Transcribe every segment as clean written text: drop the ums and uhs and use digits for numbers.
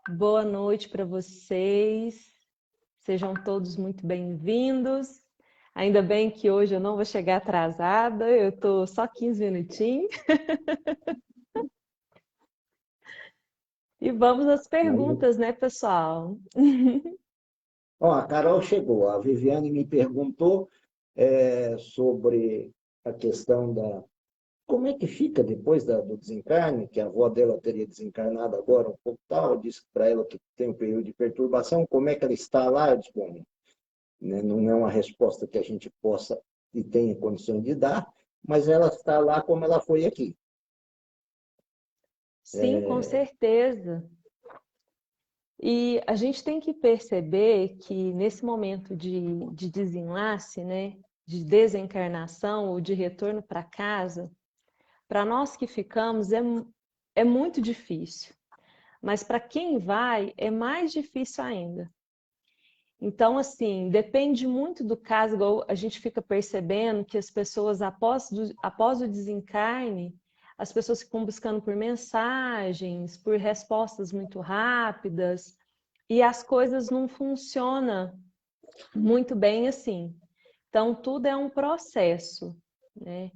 Boa noite para vocês. Sejam todos muito bem-vindos. Ainda bem que hoje eu não vou chegar atrasada, eu estou só 15 minutinhos. E vamos às Aí, perguntas, né, pessoal? ó, a Carol chegou. A Viviane me perguntou sobre a questão da... Como é que fica depois do desencarne, que a avó dela teria desencarnado agora um pouco tal, disse para ela que tem um período de perturbação, como é que ela está lá? Eu disse, bom, né, não é uma resposta que a gente possa e tenha condições de dar, mas ela está lá como ela foi aqui. Sim, com certeza. E a gente tem que perceber que nesse momento de desenlace, né, de desencarnação ou de retorno para casa, para nós que ficamos é muito difícil. Mas para quem vai, é mais difícil ainda. Então, assim, depende muito do caso, igual a gente fica percebendo que as pessoas, após o desencarne, as pessoas ficam buscando por mensagens, por respostas muito rápidas, e as coisas não funcionam muito bem assim. Então, tudo é um processo, né?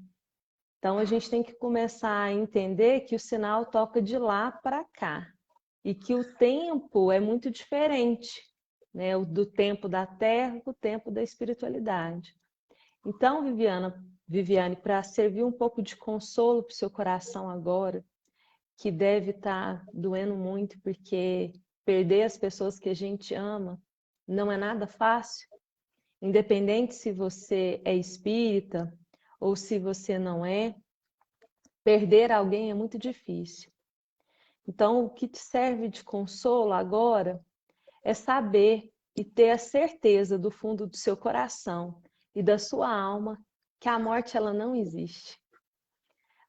Então, a gente tem que começar a entender que o sinal toca de lá para cá e que o tempo é muito diferente, né? Do tempo da Terra com o tempo da espiritualidade. Então, Viviane, para servir um pouco de consolo para o seu coração agora, que deve estar doendo muito, porque perder as pessoas que a gente ama não é nada fácil, independente se você é espírita ou se você não é, perder alguém é muito difícil. Então, o que te serve de consolo agora é saber e ter a certeza do fundo do seu coração e da sua alma que a morte ela não existe.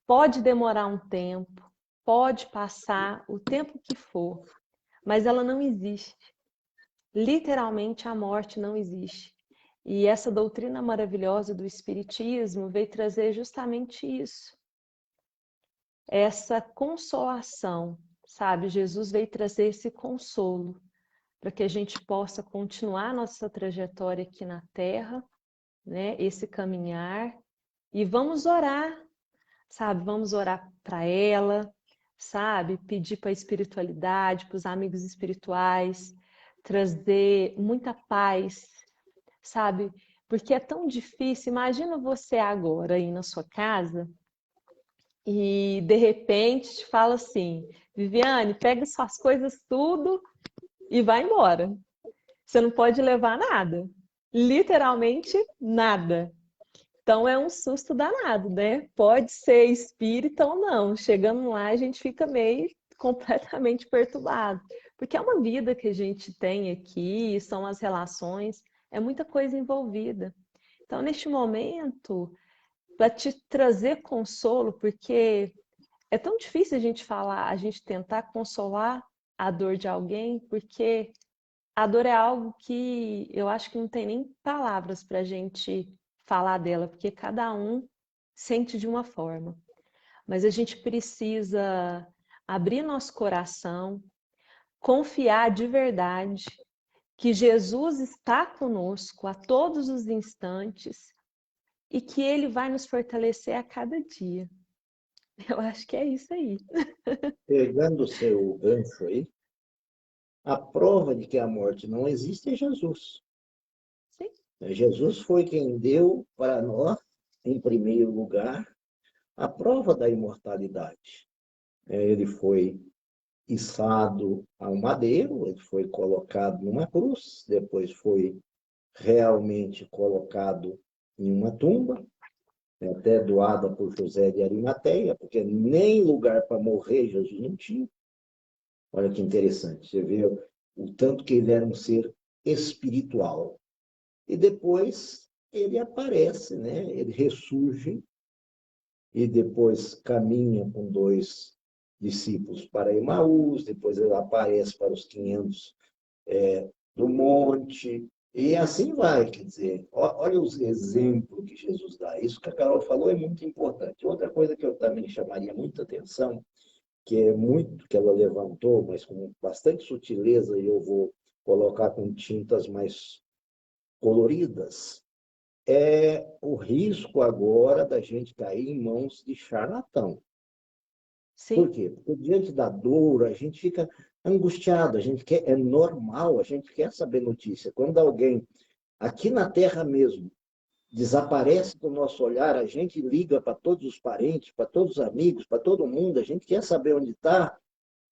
Pode demorar um tempo, pode passar o tempo que for, mas ela não existe. Literalmente a morte não existe. E essa doutrina maravilhosa do Espiritismo veio trazer justamente isso. Essa consolação, sabe? Jesus veio trazer esse consolo para que a gente possa continuar nossa trajetória aqui na Terra, né? Esse caminhar. E vamos orar, sabe? Vamos orar para ela, sabe? Pedir para a espiritualidade, para os amigos espirituais, trazer muita paz, sabe? Porque é tão difícil. Imagina você agora aí na sua casa e de repente te fala assim: Viviane, pega suas coisas tudo e vai embora. Você não pode levar nada. Literalmente nada. Então é um susto danado, né? Pode ser espírita ou não. Chegando lá, a gente fica meio completamente perturbado. Porque é uma vida que a gente tem aqui, são as relações, é muita coisa envolvida. Então, neste momento, para te trazer consolo, porque é tão difícil a gente falar, a gente tentar consolar a dor de alguém, porque a dor é algo que eu acho que não tem nem palavras para a gente falar dela, porque cada um sente de uma forma. Mas a gente precisa abrir nosso coração, confiar de verdade que Jesus está conosco a todos os instantes e que Ele vai nos fortalecer a cada dia. Eu acho que é isso aí. pegando o seu gancho aí, a prova de que a morte não existe é Jesus. Sim, Jesus foi quem deu para nós, em primeiro lugar, a prova da imortalidade. Ele foi içado a um madeiro, ele foi colocado numa cruz, depois foi realmente colocado em uma tumba, até doada por José de Arimateia, porque nem lugar para morrer Jesus não tinha. Olha que interessante, você vê o tanto que ele era um ser espiritual. E depois ele aparece, né? Ele ressurge e depois caminha com dois discípulos para Emaús, depois ele aparece para os 500 do monte, e assim vai, quer dizer, olha os exemplos que Jesus dá. Isso que a Carol falou é muito importante. Outra coisa que eu também chamaria muita atenção, que é muito que ela levantou, mas com bastante sutileza, e eu vou colocar com tintas mais coloridas, é o risco agora da gente cair em mãos de charlatão. Por Sim, quê? Porque diante da dor, a gente fica angustiado, a gente quer, é normal, a gente quer saber notícia. Quando alguém, aqui na Terra mesmo, desaparece do nosso olhar, a gente liga para todos os parentes, para todos os amigos, para todo mundo, a gente quer saber onde está.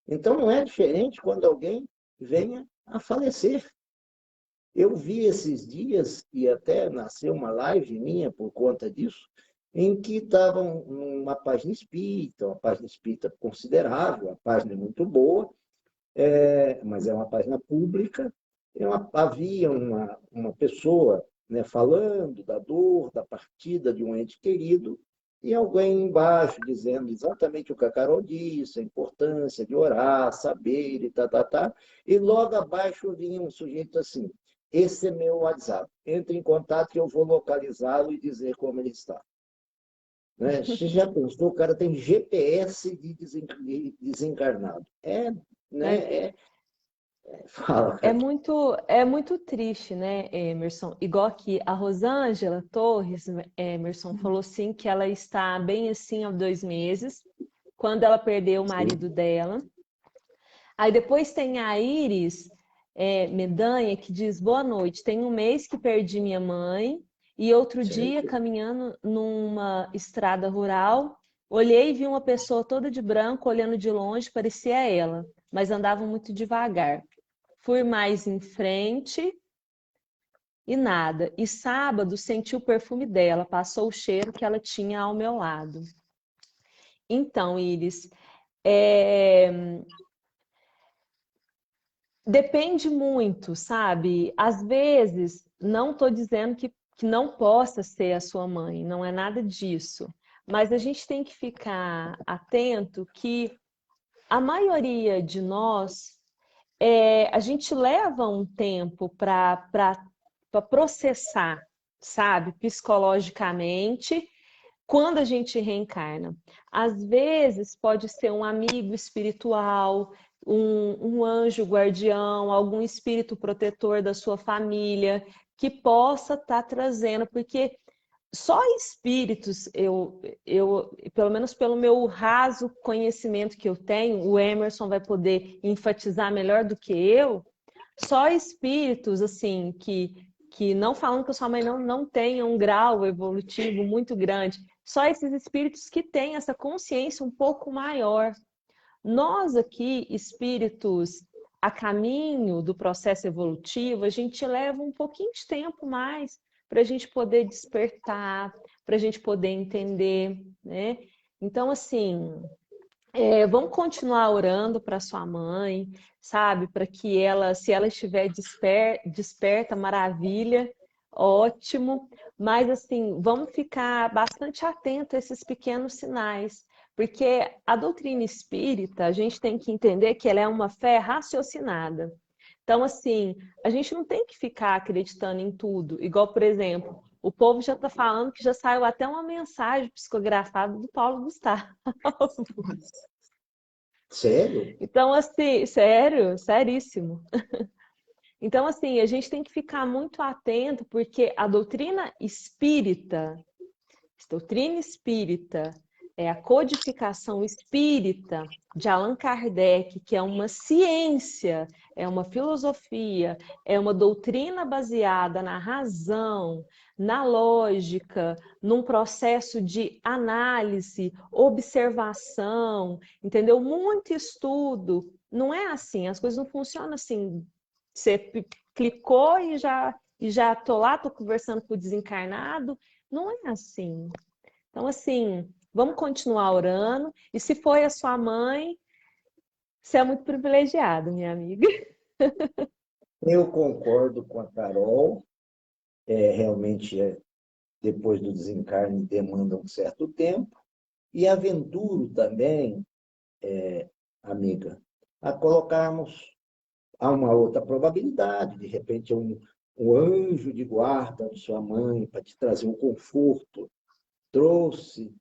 Então, não é diferente quando alguém venha a falecer. Eu vi esses dias, e até nasceu uma live minha por conta disso, em que estavam numa página espírita, uma página espírita considerável, a página é muito boa, mas é uma página pública. Havia uma pessoa, né, falando da dor, da partida de um ente querido, e alguém embaixo dizendo exatamente o que a Carol disse, a importância de orar, saber e tá. E logo abaixo vinha um sujeito assim: esse é meu WhatsApp, entre em contato e eu vou localizá-lo e dizer como ele está. Né? Você já pensou, o cara tem GPS de desencarnado. é, Fala, cara. é muito triste, né, Emerson? Igual que a Rosângela Torres, Emerson, falou assim que ela está bem assim há 2 meses, quando ela perdeu o marido Sim, dela. Aí depois tem a Iris Medanha, que diz: boa noite, tem 1 mês que perdi minha mãe, e outro dia, certo. caminhando numa estrada rural, olhei e vi uma pessoa toda de branco, olhando de longe, parecia ela, mas andava muito devagar. Fui mais em frente e nada. E sábado senti o perfume dela, passou o cheiro que ela tinha ao meu lado. Então, Iris, é, depende muito, sabe? Às vezes, não estou dizendo que não possa ser a sua mãe, não é nada disso. Mas a gente tem que ficar atento que a maioria de nós, a gente leva um tempo para processar, sabe, psicologicamente, quando a gente reencarna. Às vezes pode ser um amigo espiritual, um anjo guardião, algum espírito protetor da sua família que possa estar trazendo, porque só espíritos, pelo menos pelo meu raso conhecimento que eu tenho, o Emerson vai poder enfatizar melhor do que eu, só espíritos, assim, que não falando que a sua mãe não tenha um grau evolutivo muito grande, só esses espíritos que têm essa consciência um pouco maior. Nós aqui, espíritos a caminho do processo evolutivo, a gente leva um pouquinho de tempo mais para a gente poder despertar, para a gente poder entender, né? Então, assim, vamos continuar orando para sua mãe, sabe? Para que ela, se ela estiver desperta, maravilha, ótimo. Mas assim, vamos ficar bastante atento a esses pequenos sinais, porque a doutrina espírita, a gente tem que entender que ela é uma fé raciocinada. Então, assim, a gente não tem que ficar acreditando em tudo. Igual, por exemplo, o povo já está falando que já saiu até uma mensagem psicografada do Paulo Gustavo. Sério? Então, assim, sério, seríssimo. Então, assim, a gente tem que ficar muito atento, porque doutrina espírita, é a codificação espírita de Allan Kardec, que é uma ciência, é uma filosofia, é uma doutrina baseada na razão, na lógica, num processo de análise, observação, entendeu? Muito estudo. Não é assim, as coisas não funcionam assim. Você clicou e já tô lá, tô conversando com o desencarnado. Não é assim. Então, assim, vamos continuar orando. E se foi a sua mãe, você é muito privilegiado, minha amiga. Eu concordo com a Carol. Realmente, depois do desencarne, demanda um certo tempo. E aventuro também, amiga, a colocarmos a uma outra probabilidade. De repente, um anjo de guarda de sua mãe para te trazer um conforto. Trouxe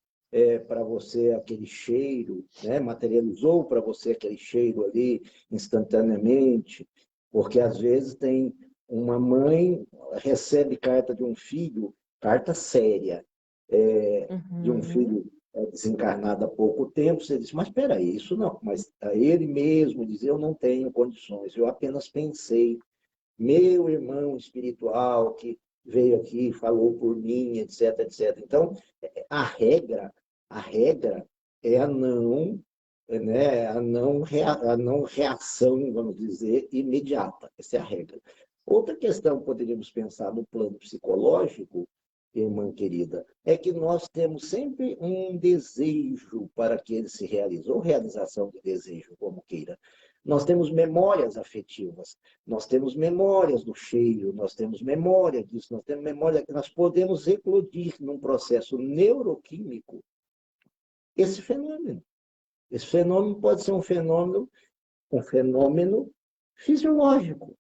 para você aquele cheiro, né? Materializou para você aquele cheiro ali instantaneamente, porque às vezes tem uma mãe recebe carta de um filho, carta séria, de um Uhum. filho desencarnado há pouco tempo, você diz, mas espera aí, isso não, mas ele mesmo diz, eu não tenho condições, eu apenas pensei, meu irmão espiritual que veio aqui, falou por mim, etc, etc. Então, a regra, a regra é a não reação, vamos dizer, imediata. Essa é a regra. Outra questão que poderíamos pensar no plano psicológico, irmã querida, é que nós temos sempre um desejo para que ele se realize, ou realização de desejo, como queira. Nós temos memórias afetivas, nós temos memórias do cheiro, nós temos memória disso, nós temos memória que nós podemos eclodir num processo neuroquímico esse fenômeno. Esse fenômeno pode ser um fenômeno fisiológico,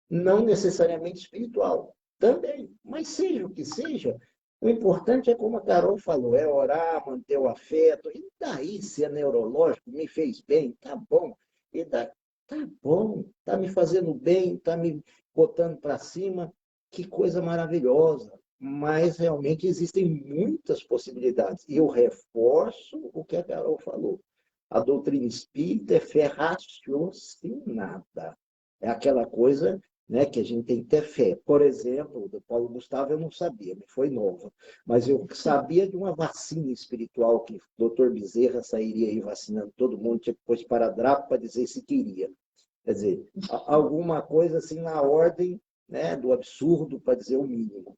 não necessariamente espiritual, também. Mas seja o que seja, o importante é, como a Carol falou, é orar, manter o afeto. E daí, se é neurológico, me fez bem, tá bom. E daí, tá bom, tá me fazendo bem, tá me botando para cima. Que coisa maravilhosa. Mas realmente existem muitas possibilidades. E eu reforço o que a Carol falou. A doutrina espírita é fé raciocinada. É aquela coisa, né, que a gente tem que ter fé. Por exemplo, do Paulo Gustavo eu não sabia, me foi nova, mas eu sabia de uma vacina espiritual que o doutor Bezerra sairia aí vacinando todo mundo, tinha que pôr esparadrapo para dizer se queria. Quer dizer, alguma coisa assim na ordem, né, do absurdo, para dizer o mínimo.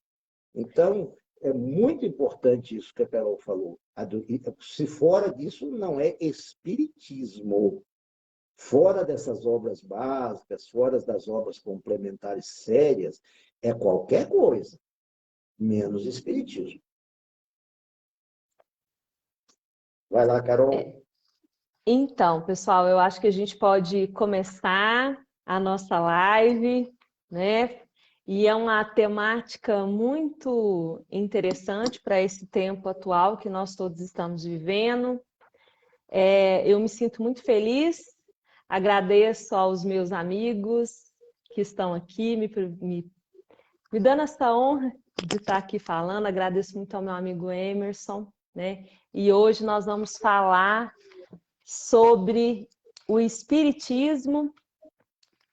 Então, é muito importante isso que a Carol falou. Se fora disso, não é espiritismo. Fora dessas obras básicas, fora das obras complementares sérias, é qualquer coisa, menos espiritismo. Vai lá, Carol. Então, pessoal, eu acho que a gente pode começar a nossa live, né? E é uma temática muito interessante para esse tempo atual que nós todos estamos vivendo. Eu me sinto muito feliz, agradeço aos meus amigos que estão aqui, me dando essa honra de estar aqui falando. Agradeço muito ao meu amigo Emerson, né? E hoje nós vamos falar sobre o espiritismo,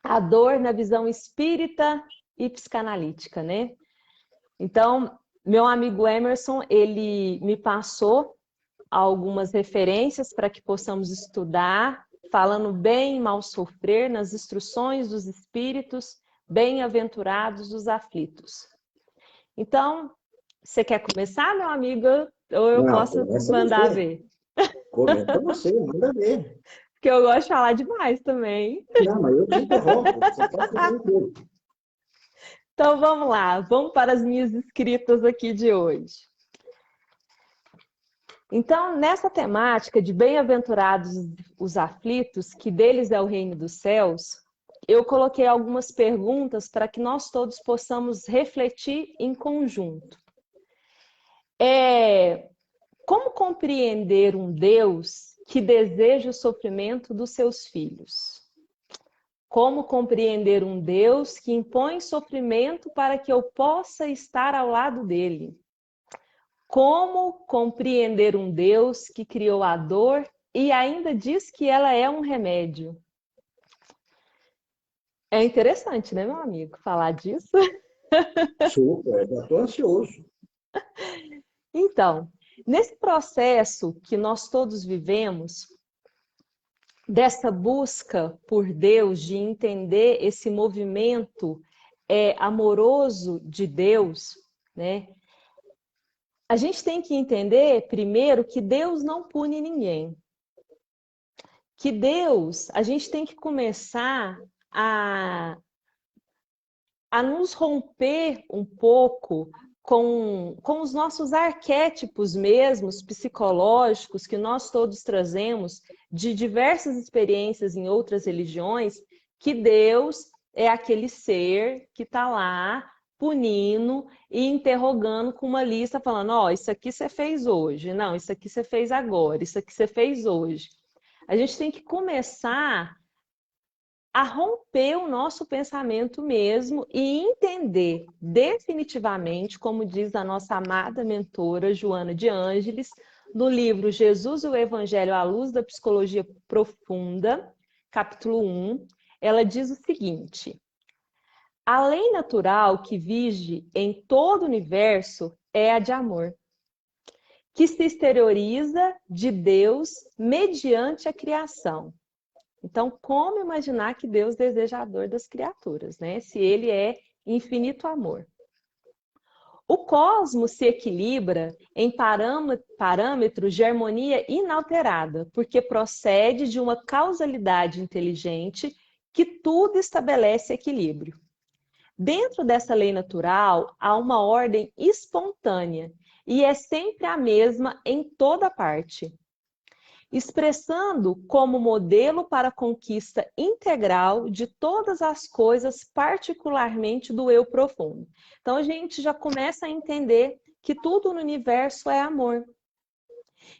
a dor na visão espírita e psicanalítica, né? Então, meu amigo Emerson, ele me passou algumas referências para que possamos estudar, falando bem e mal sofrer nas instruções dos espíritos, bem-aventurados os aflitos. Então, você quer começar, meu amigo? Ou eu Não, posso começa mandar você. ver? Começa você, manda ver. Porque eu gosto de falar demais também. Não, mas eu te interrompo. Você pode fazer tudo. Então vamos lá, vamos para as minhas escritas aqui de hoje. Então, nessa temática de bem-aventurados os aflitos, que deles é o reino dos céus, eu coloquei algumas perguntas para que nós todos possamos refletir em conjunto. Como compreender um Deus que deseja o sofrimento dos seus filhos? Como compreender um Deus que impõe sofrimento para que eu possa estar ao lado dele? Como compreender um Deus que criou a dor e ainda diz que ela é um remédio? É interessante, né, meu amigo, falar disso? Super, já estou ansioso. Então, nesse processo que nós todos vivemos, dessa busca por Deus, de entender esse movimento amoroso de Deus, né? A gente tem que entender, primeiro, que Deus não pune ninguém. Que Deus, a gente tem que começar a, a nos romper um pouco com os nossos arquétipos mesmos, psicológicos, que nós todos trazemos de diversas experiências em outras religiões, que Deus é aquele ser que está lá punindo e interrogando com uma lista, falando, ó, isso aqui você fez hoje, não, isso aqui você fez agora, isso aqui você fez hoje. A gente tem que começar a romper o nosso pensamento mesmo e entender definitivamente, como diz a nossa amada mentora Joana de Ângeles, no livro Jesus e o Evangelho à Luz da Psicologia Profunda, capítulo 1, ela diz o seguinte: a lei natural que vige em todo o universo é a de amor, que se exterioriza de Deus mediante a criação. Então, como imaginar que Deus deseja a dor das criaturas, né? Se ele é infinito amor. O cosmos se equilibra em parâmetros de harmonia inalterada, porque procede de uma causalidade inteligente que tudo estabelece equilíbrio. Dentro dessa lei natural, há uma ordem espontânea e é sempre a mesma em toda parte, expressando como modelo para a conquista integral de todas as coisas, particularmente do eu profundo. Então, a gente já começa a entender que tudo no universo é amor.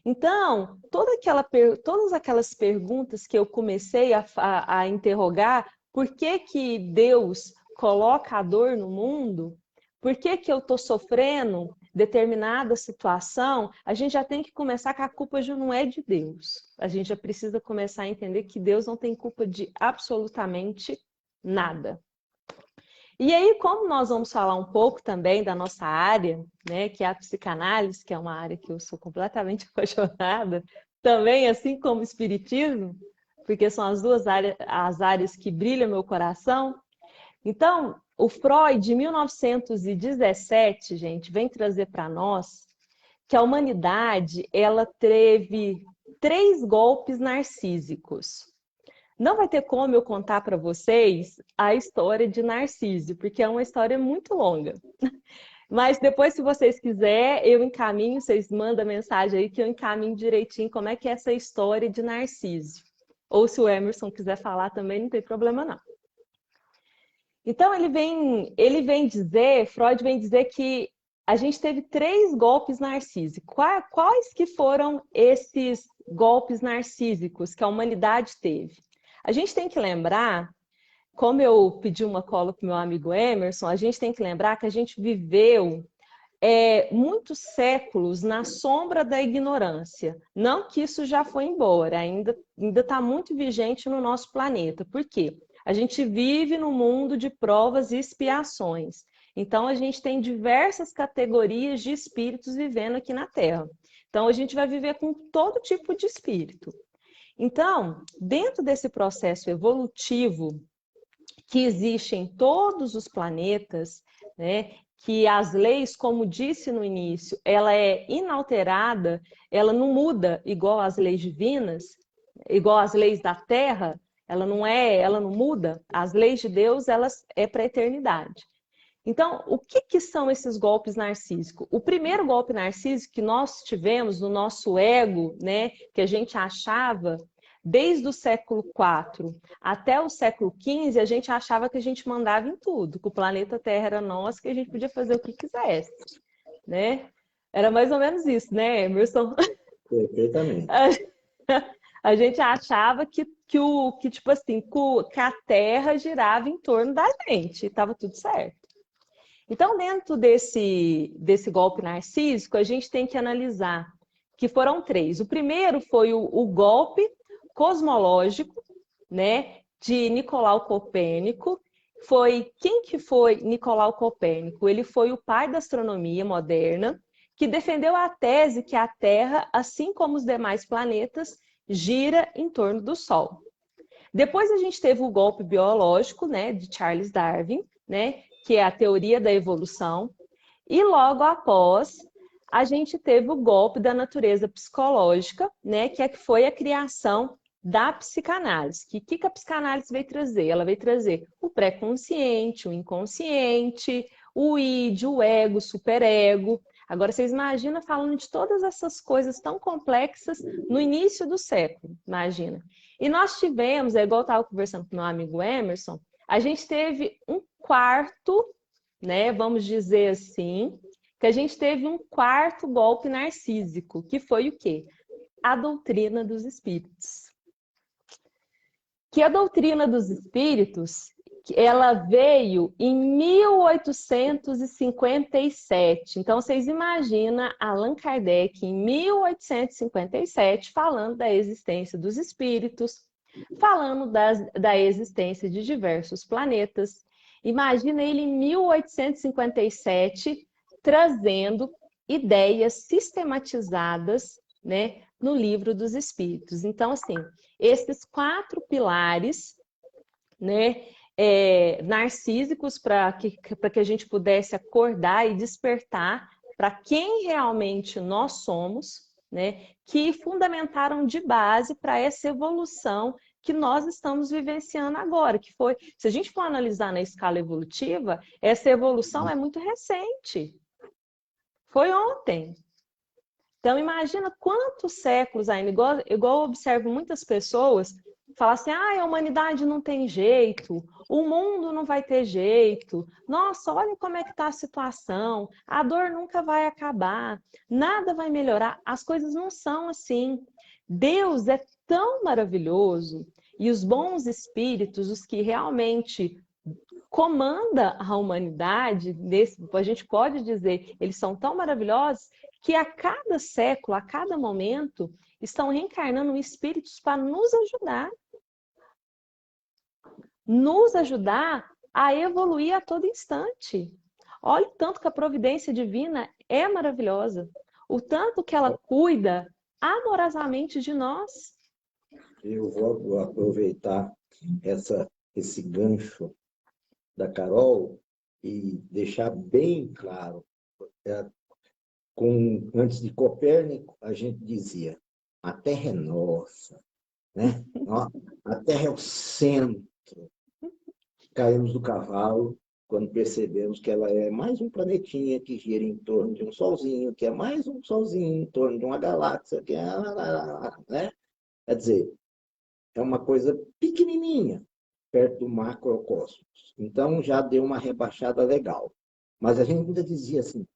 Então, todas aquelas perguntas que eu comecei a interrogar, por que que Deus coloca a dor no mundo? Por que que eu estou sofrendo determinada situação? A gente já tem que começar que a culpa já não é de Deus. A gente já precisa começar a entender que Deus não tem culpa de absolutamente nada. E aí, como nós vamos falar um pouco também da nossa área, né, que é a psicanálise, que é uma área que eu sou completamente apaixonada, também assim como o espiritismo, porque são as áreas que brilham meu coração. Então, o Freud, em 1917, gente, vem trazer para nós que a humanidade ela teve 3 golpes narcísicos. Não vai ter como eu contar para vocês a história de Narciso, porque é uma história muito longa. Mas depois, se vocês quiserem, eu encaminho, vocês mandam mensagem aí que eu encaminho direitinho como é que é essa história de Narciso. Ou se o Emerson quiser falar também, não tem problema não. Então, Freud vem dizer que a gente teve 3 golpes narcísicos. Quais que foram esses golpes narcísicos que a humanidade teve? A gente tem que lembrar, como eu pedi uma cola para o meu amigo Emerson, a gente tem que lembrar que a gente viveu muitos séculos na sombra da ignorância. Não que isso já foi embora, ainda está muito vigente no nosso planeta. Por quê? A gente vive num mundo de provas e expiações. Então, a gente tem diversas categorias de espíritos vivendo aqui na Terra. Então, a gente vai viver com todo tipo de espírito. Então, dentro desse processo evolutivo que existe em todos os planetas, né, que as leis, como disse no início, ela é inalterada, ela não muda igual às leis divinas, igual às leis da Terra, ela não muda. As leis de Deus, elas é para a eternidade. Então, o que são esses golpes narcísicos? O primeiro golpe narcísico que nós tivemos no nosso ego, né, que a gente achava, desde o século IV até o século XV, a gente achava que a gente mandava em tudo, que o planeta Terra era nosso, que a gente podia fazer o que quisesse, né? Era mais ou menos isso, né, Emerson? Perfeitamente. A gente achava tipo assim, que a Terra girava em torno da gente, e estava tudo certo. Então, dentro desse golpe narcísico, a gente tem que analisar que foram 3. O primeiro foi o golpe cosmológico, né, de Nicolau Copérnico. Quem que foi Nicolau Copérnico? Ele foi o pai da astronomia moderna, que defendeu a tese que a Terra, assim como os demais planetas, gira em torno do Sol. Depois a gente teve o golpe biológico, né, de Charles Darwin, né, que é a teoria da evolução, e logo após a gente teve o golpe da natureza psicológica, né, que foi a criação da psicanálise. O que a psicanálise veio trazer? Ela veio trazer o pré-consciente, o inconsciente, o id, o ego, o superego. Agora, vocês imaginam falando de todas essas coisas tão complexas no início do século, imagina. E nós tivemos, igual eu estava conversando com meu amigo Emerson, a gente teve um quarto né? Vamos dizer assim, que a gente teve um quarto golpe narcísico, que foi o quê? A doutrina dos espíritos. Que a doutrina dos espíritos, ela veio em 1857. Então, vocês imaginam Allan Kardec, em 1857, falando da existência dos espíritos, falando da existência de diversos planetas. Imagina ele em 1857 trazendo ideias sistematizadas, né, no Livro dos Espíritos. Então, assim, esses 4 pilares, né, narcísicos para que a gente pudesse acordar e despertar para quem realmente nós somos, né, que fundamentaram de base para essa evolução que nós estamos vivenciando agora, que foi, se a gente for analisar na escala evolutiva, essa evolução é muito recente. Foi ontem. Então, imagina quantos séculos ainda, igual eu observo muitas pessoas falar assim, a humanidade não tem jeito, o mundo não vai ter jeito, nossa, olha como é que está a situação, a dor nunca vai acabar, nada vai melhorar. As coisas não são assim. Deus é tão maravilhoso e os bons espíritos, os que realmente comanda a humanidade, a gente pode dizer, eles são tão maravilhosos que a cada século, a cada momento, estão reencarnando espíritos para nos ajudar a evoluir a todo instante. Olha o tanto que a providência divina é maravilhosa, o tanto que ela cuida amorosamente de nós. Eu vou aproveitar esse gancho da Carol e deixar bem claro. Antes de Copérnico, a gente dizia, a Terra é nossa, né? A Terra é o centro. Caímos do cavalo quando percebemos que ela é mais um planetinha que gira em torno de um solzinho, que é mais um solzinho em torno de uma galáxia, que é, né? Quer dizer, é uma coisa pequenininha perto do macrocosmos. Então, já deu uma rebaixada legal. Mas a gente ainda dizia assim,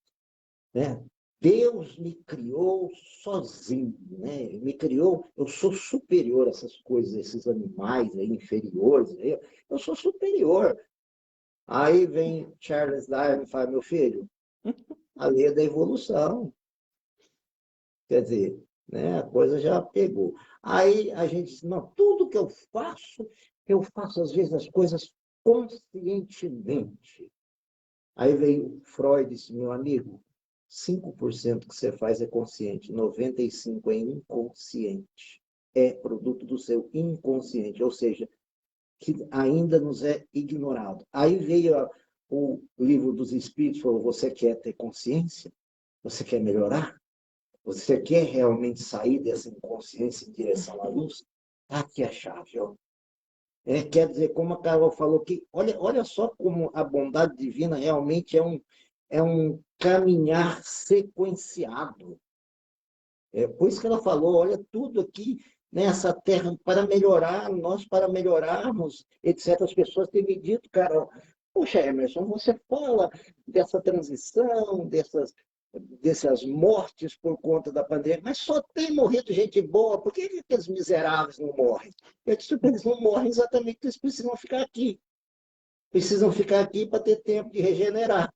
né? Deus me criou sozinho, né? Me criou, eu sou superior a essas coisas, esses animais aí, inferiores, eu sou superior. Aí vem Charles Darwin e fala, meu filho, a lei é da evolução. Quer dizer, né, a coisa já pegou. Aí a gente diz, não, tudo que eu faço às vezes as coisas conscientemente. Aí veio Freud e disse, meu amigo, 5% que você faz é consciente, 95% é inconsciente. É produto do seu inconsciente, ou seja, que ainda nos é ignorado. Aí veio o livro dos Espíritos, falou, você quer ter consciência? Você quer melhorar? Você quer realmente sair dessa inconsciência em direção à luz? Está aqui a chave. Ó. Quer dizer, como a Carol falou, que olha só como a bondade divina realmente é um caminhar sequenciado. Por isso que ela falou, olha, tudo aqui nessa terra para melhorar, nós para melhorarmos, etc. As pessoas têm me dito, Carol, poxa, Emerson, você fala dessa transição, dessas mortes por conta da pandemia, mas só tem morrido gente boa, por que aqueles miseráveis não morrem? Eu disse, eles não morrem exatamente porque eles precisam ficar aqui. Precisam ficar aqui para ter tempo de regenerar.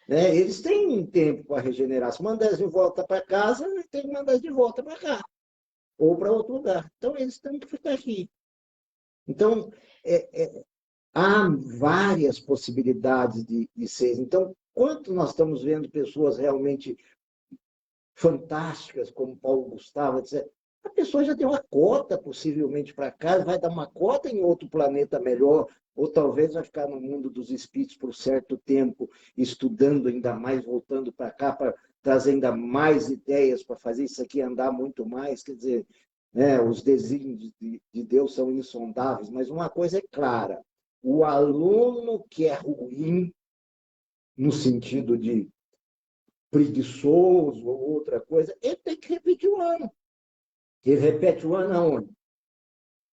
Né? Eles têm um tempo para regenerar. Se mandar eles de volta para casa, tem que mandar de volta para cá, ou para outro lugar. Então, eles têm que ficar aqui. Então, há várias possibilidades de ser. Então, quanto nós estamos vendo pessoas realmente fantásticas, como Paulo Gustavo, etc. A pessoa já tem uma cota, possivelmente, para cá, vai dar uma cota em outro planeta melhor, ou talvez vai ficar no mundo dos espíritos por certo tempo, estudando ainda mais, voltando para cá, para trazer ainda mais ideias para fazer isso aqui andar muito mais. Quer dizer, né, os desígnios de Deus são insondáveis, mas uma coisa é clara: o aluno que é ruim, no sentido de preguiçoso ou outra coisa, ele tem que repetir o ano. Ele repete o ano aonde?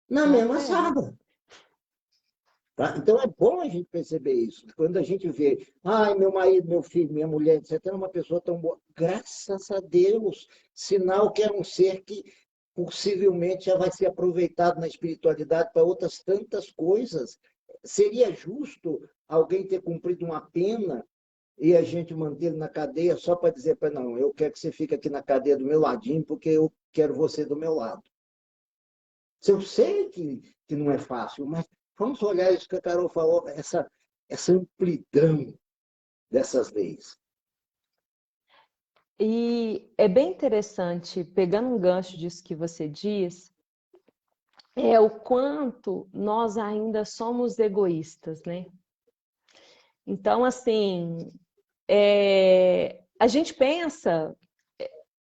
Na mesma sala. Tá? Então é bom a gente perceber isso. Quando a gente vê, ai, meu marido, meu filho, minha mulher, etc., é uma pessoa tão boa. Graças a Deus, sinal que é um ser que possivelmente já vai ser aproveitado na espiritualidade para outras tantas coisas. Seria justo alguém ter cumprido uma pena e a gente mantê-lo na cadeia só para dizer para não, eu quero que você fique aqui na cadeia do meu ladinho porque eu quero você do meu lado. Eu sei que não é fácil, mas vamos olhar isso que a Carol falou, essa amplidão dessas leis. E é bem interessante, pegando um gancho disso que você diz, é o quanto nós ainda somos egoístas, né? Então, assim, a gente pensa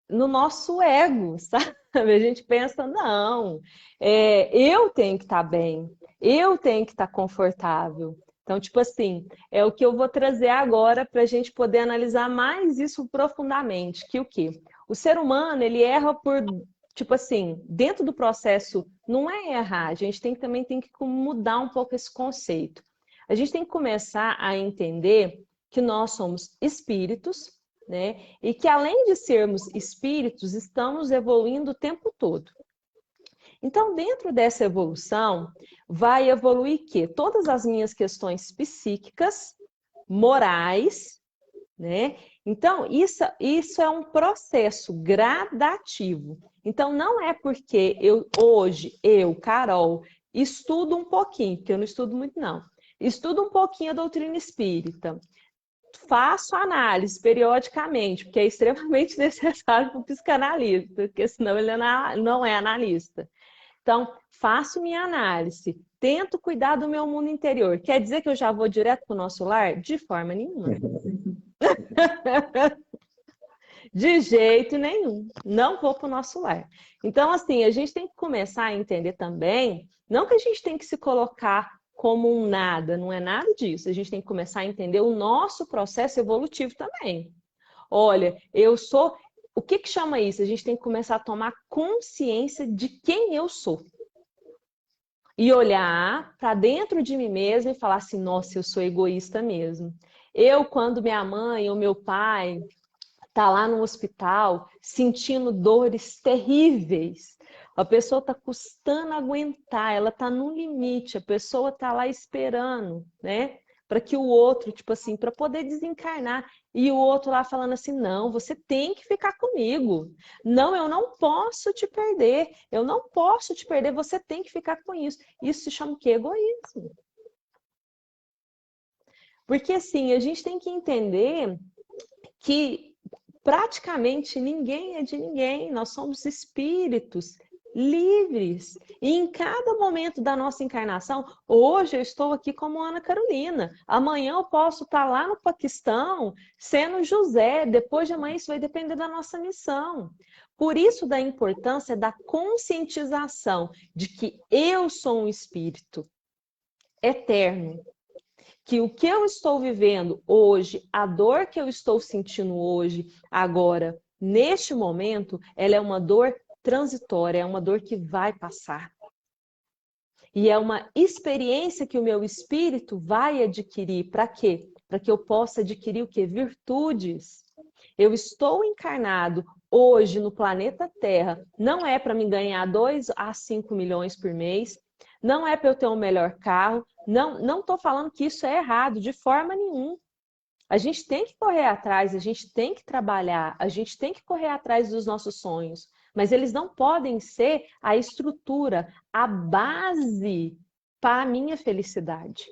no nosso ego, sabe? A gente pensa, não, eu tenho que estar bem, eu tenho que estar confortável. Então, tipo assim, é o que eu vou trazer agora para a gente poder analisar mais isso profundamente, que o quê? O ser humano, ele erra por, tipo assim, dentro do processo, não é errar, a gente também tem que mudar um pouco esse conceito. A gente tem que começar a entender que nós somos espíritos, né? E que além de sermos espíritos, estamos evoluindo o tempo todo. Então, dentro dessa evolução, vai evoluir que todas as minhas questões psíquicas, morais, né? Então, isso é um processo gradativo. Então, não é porque hoje, Carol, estudo um pouquinho, porque eu não estudo muito, não. Estudo um pouquinho a doutrina espírita. Faço análise periodicamente, porque é extremamente necessário para o psicanalista, porque senão ele não é analista. Então, faço minha análise, tento cuidar do meu mundo interior. Quer dizer que eu já vou direto para o nosso lar? De forma nenhuma. De jeito nenhum. Não vou para o nosso lar. Então, assim, a gente tem que começar a entender também, não que a gente tem que se colocar como um nada, não é nada disso. A gente tem que começar a entender o nosso processo evolutivo também. Olha, eu sou. O que chama isso? A gente tem que começar a tomar consciência de quem eu sou. E olhar para dentro de mim mesmo e falar assim: nossa, eu sou egoísta mesmo. Eu, quando minha mãe ou meu pai tá lá no hospital sentindo dores terríveis, a pessoa está custando aguentar, ela está no limite, a pessoa está lá esperando, né? Para que o outro, tipo assim, para poder desencarnar. E o outro lá falando assim: não, você tem que ficar comigo. Não, eu não posso te perder. Eu não posso te perder, você tem que ficar com isso. Isso se chama o quê? Egoísmo. Porque assim, a gente tem que entender que praticamente ninguém é de ninguém, nós somos espíritos livres. E em cada momento da nossa encarnação, hoje eu estou aqui como Ana Carolina, amanhã eu posso estar lá no Paquistão sendo José, depois de amanhã isso vai depender da nossa missão. Por isso da importância da conscientização de que eu sou um espírito eterno, que o que eu estou vivendo hoje, a dor que eu estou sentindo hoje, agora, neste momento, ela é uma dor transitória, é uma dor que vai passar. E é uma experiência que o meu espírito vai adquirir. Para quê? Para que eu possa adquirir o quê? Virtudes. Eu estou encarnado hoje no planeta Terra, não é para me ganhar 2 a 5 milhões por mês, não é para eu ter um melhor carro, não estou falando que isso é errado, de forma nenhuma. A gente tem que correr atrás, a gente tem que trabalhar, a gente tem que correr atrás dos nossos sonhos, mas eles não podem ser a estrutura, a base para a minha felicidade.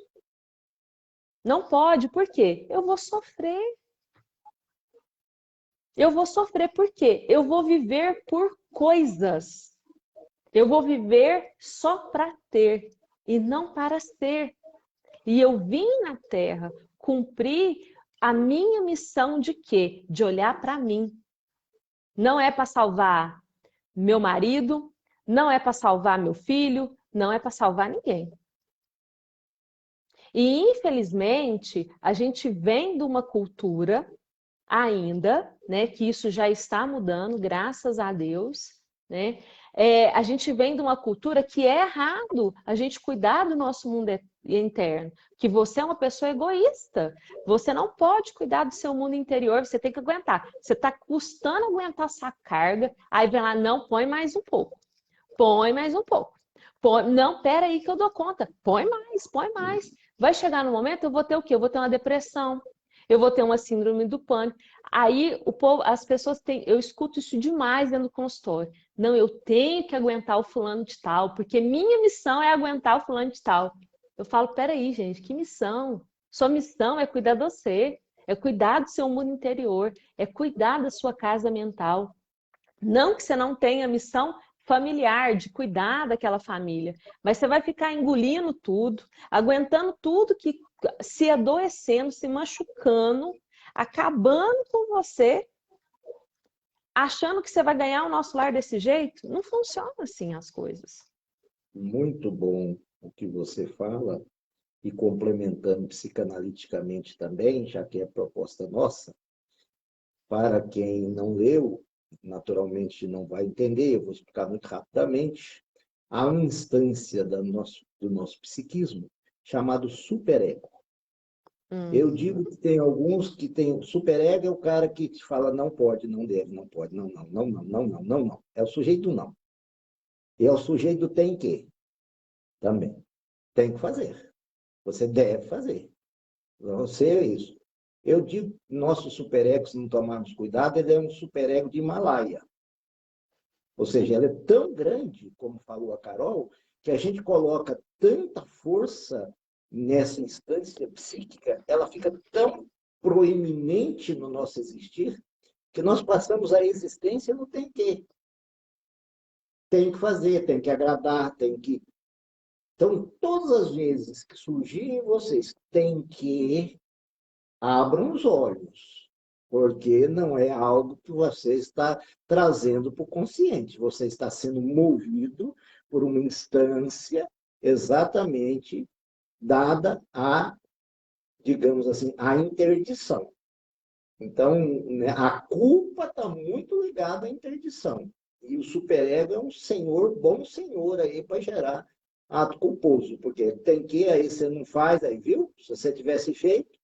Não pode, por quê? Eu vou sofrer. Eu vou sofrer por quê? Eu vou viver por coisas. Eu vou viver só para ter e não para ser. E eu vim na Terra cumprir a minha missão de quê? De olhar para mim. Não é para salvar meu marido, não é para salvar meu filho, não é para salvar ninguém. E infelizmente, a gente vem de uma cultura ainda, né, que isso já está mudando, graças a Deus, né? A gente vem de uma cultura que é errado a gente cuidar do nosso mundo interno, que você é uma pessoa egoísta, você não pode cuidar do seu mundo interior, você tem que aguentar. Você está custando aguentar essa carga, aí vem lá, não, põe mais um pouco, põe mais um pouco. Põe, não, pera aí que eu dou conta, põe mais, põe mais. Vai chegar no momento, eu vou ter o quê? Eu vou ter uma depressão, eu vou ter uma síndrome do pânico. Aí o povo, as pessoas têm, eu escuto isso demais dentro do consultório. Não, eu tenho que aguentar o fulano de tal, porque minha missão é aguentar o fulano de tal. Eu falo, peraí, gente, que missão? Sua missão é cuidar de você, é cuidar do seu mundo interior, é cuidar da sua casa mental. Não que você não tenha missão familiar, de cuidar daquela família, mas você vai ficar engolindo tudo, aguentando tudo que se adoecendo, se machucando, acabando com você, achando que você vai ganhar o nosso lar desse jeito. Não funciona assim as coisas. Muito bom o que você fala, e complementando psicanaliticamente também, já que é proposta nossa, para quem não leu, naturalmente não vai entender, eu vou explicar muito rapidamente. Há uma instância do nosso psiquismo chamado superego. Eu digo que tem alguns que tem superego, é o cara que te fala não pode, não deve, não pode, não, não, não, não, não, não, não, não. É o sujeito do não. E é o sujeito do tem que também. Tem que fazer. Você deve fazer. Você é isso. Eu digo que nosso superego, se não tomarmos cuidado, ele é um superego de Himalaia. Ou seja, ela é tão grande, como falou a Carol, que a gente coloca tanta força nessa instância psíquica, ela fica tão proeminente no nosso existir, que nós passamos a existência no tem que. Tem que fazer, tem que agradar, tem que... Então, todas as vezes que surgirem vocês, tem que... Abram os olhos, porque não é algo que você está trazendo para o consciente. Você está sendo movido por uma instância exatamente dada a, digamos assim, a interdição. Então, né, a culpa está muito ligada à interdição. E o superego é um senhor, bom senhor aí para gerar ato culposo, porque tem que, aí você não faz, aí viu? Se você tivesse feito,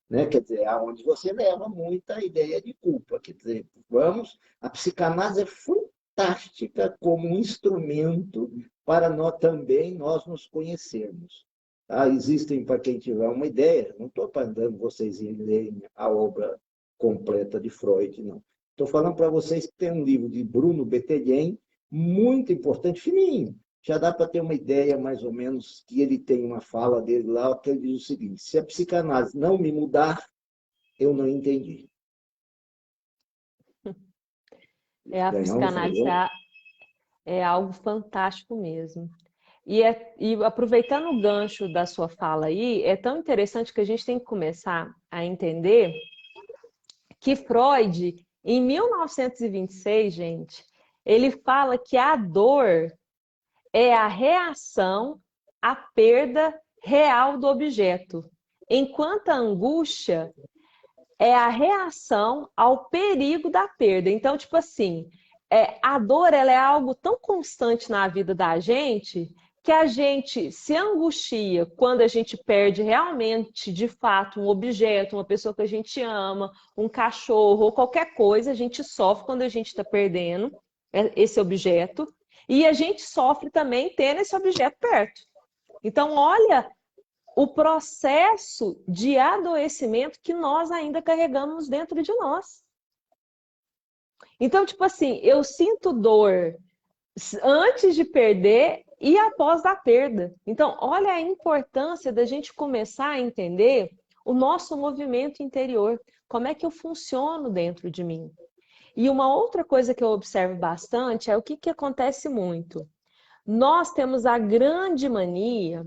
né? Quer dizer, aonde você leva muita ideia de culpa. Quer dizer, a psicanálise é fantástica como um instrumento para nós também nós nos conhecermos. Tá? Existem, para quem tiver uma ideia, não estou mandando vocês lerem a obra completa de Freud, não. Estou falando para vocês que tem um livro de Bruno Bettelheim, muito importante, fininho, já dá para ter uma ideia, mais ou menos, que ele tem uma fala dele lá, que ele diz o seguinte: se a psicanálise não me mudar, eu não entendi. A Ganhar um psicanálise valor. é algo fantástico mesmo. E aproveitando o gancho da sua fala aí, é tão interessante que a gente tem que começar a entender que Freud, em 1926, gente, ele fala que a dor é a reação à perda real do objeto, enquanto a angústia é a reação ao perigo da perda. Então, tipo assim, a dor ela é algo tão constante na vida da gente que a gente se angustia quando a gente perde realmente, de fato, um objeto, uma pessoa que a gente ama, um cachorro ou qualquer coisa, a gente sofre quando a gente está perdendo esse objeto. E a gente sofre também tendo esse objeto perto. Então, olha o processo de adoecimento que nós ainda carregamos dentro de nós. Então, tipo assim, eu sinto dor antes de perder e após a perda. Então, olha a importância da gente começar a entender o nosso movimento interior, como é que eu funciono dentro de mim. E uma outra coisa que eu observo bastante é o que acontece muito. Nós temos a grande mania,